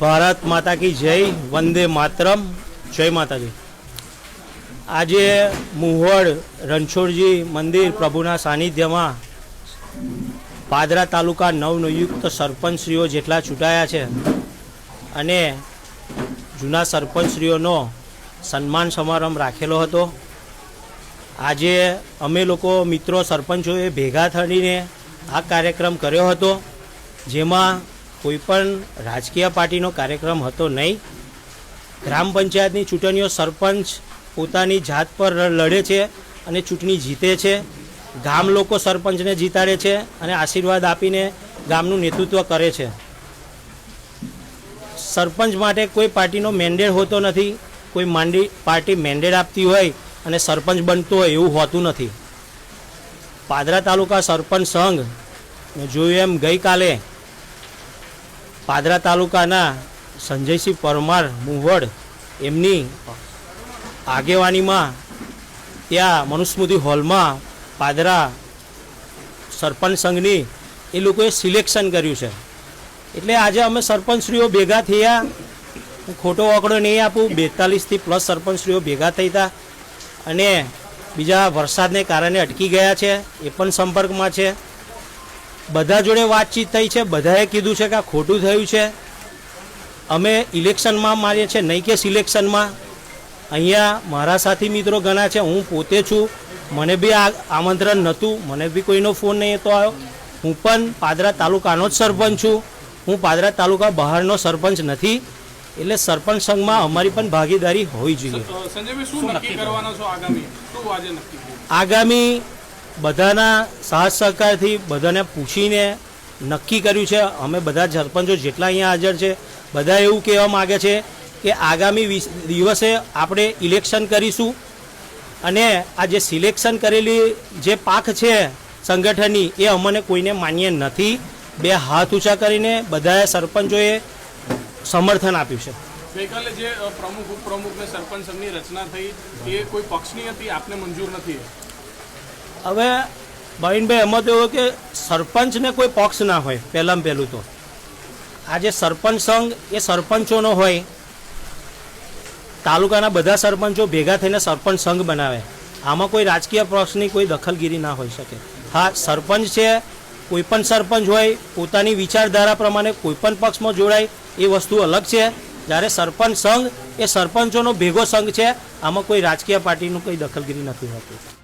ભારત માતા કી જય, વંદે માતરમ, જય માતાજી। આજે મુહોડ રણછોડજી મંદિર પ્રભુના સાનિધ્યમાં પાદરા તાલુકા નવનિયુક્ત સરપંચશ્રીઓ જેટલા ચૂંટાયા છે અને જૂના સરપંચશ્રીઓનો સન્માન સમારંભ રાખેલો હતો। આજે અમે લોકો મિત્રો સરપંચોએ ભેગા થઈને આ કાર્યક્રમ કર્યો હતો, જેમાં કોઈપણ રાજકીય પાર્ટીનો કાર્યક્રમ હતો નહીં। ગ્રામ પંચાયતની ચૂંટણીઓ સરપંચ પોતાની જાત પર લડે છે અને ચૂંટણી જીતે છે। ગામ લોકો સરપંચને જીતાડે છે અને આશીર્વાદ આપીને ગામનું નેતૃત્વ કરે છે। સરપંચ માટે કોઈ પાર્ટીનો મેન્ડેટ હોતો નથી, કોઈ પાર્ટી મેન્ડેટ આપતી હોય અને સરપંચ બનતો હોય એવું હોતું નથી। પાદરા તાલુકા સરપંચ સંઘ મેં જોયું એમ ગઈકાલે પાદરા તાલુકાના સંજયસિંહ પરમાર મુવડ એમની આગેવાનીમાં ત્યાં મનુસ્મૃતિ હોલમાં પાદરા સરપંચ સંઘની એ લોકોએ સિલેક્શન કર્યું છે। એટલે આજે અમે સરપંચશ્રીઓ ભેગા થયા, હું ખોટો આંકડો નહીં આપું, 42થી પ્લસ સરપંચશ્રીઓ ભેગા થઈ હતા અને બીજા વરસાદને કારણે અટકી ગયા છે, એ પણ સંપર્કમાં છે। બધા જોડે વાતચીત થઈ છે, બધાએ કીધું છે કે આ ખોટું થયું છે। અમે ઇલેક્શનમાં મારીએ છીએ, નહીં કે સિલેક્શનમાં। અહીંયા મારા સાથી મિત્રો ઘણા છે, હું પોતે છું, મને બી આ આમંત્રણ નહોતું, મને બી કોઈનો ફોન નહીં હતો આવ્યો। હું પણ પાદરા તાલુકાનો જ સરપંચ છું, હું પાદરા તાલુકા બહારનો સરપંચ નથી। એટલે સરપંચ સંઘમાં અમારી પણ ભાગીદારી હોવી જોઈએ। આગામી બધાના સાથ સહકારથી બધાને પૂછીને નક્કી કર્યું છે। અમે બધા સરપંચો જેટલા અહીંયા હાજર છે બધા એવું કહેવા માગે છે કે આગામી દિવસે આપણે ઇલેક્શન કરીશું અને આ જે સિલેક્શન કરેલી જે પાક છે સંગઠનની એ અમને કોઈને માન્ય નથી। બે હાથ ઊંચા કરીને બધાએ સરપંચોએ સમર્થન આપ્યું છે। ગઈકાલે જે પ્રમુખ ઉપપ્રમુખને સરપંચ સંઘની રચના થઈ એ કોઈ પક્ષની હતી, આપને મંજૂર નથી? હવે ભાવિનભાઈ એમાં તો એવું કે સરપંચને કોઈ પક્ષ ના હોય। પહેલાં પહેલું તો આજે સરપંચ સંઘ એ સરપંચોનો હોય, તાલુકાના બધા સરપંચો ભેગા થઈને સરપંચ સંઘ બનાવે। આમાં કોઈ રાજકીય પક્ષની કોઈ દખલગીરી ના હોઈ શકે। હા, સરપંચ છે, કોઈ પણ સરપંચ હોય પોતાની વિચારધારા પ્રમાણે કોઈ પણ પક્ષમાં જોડાય એ વસ્તુ અલગ છે। જ્યારે સરપંચ સંઘ એ સરપંચોનો ભેગો સંઘ છે, આમાં કોઈ રાજકીય પાર્ટીનું કોઈ દખલગીરી નથી હોતી।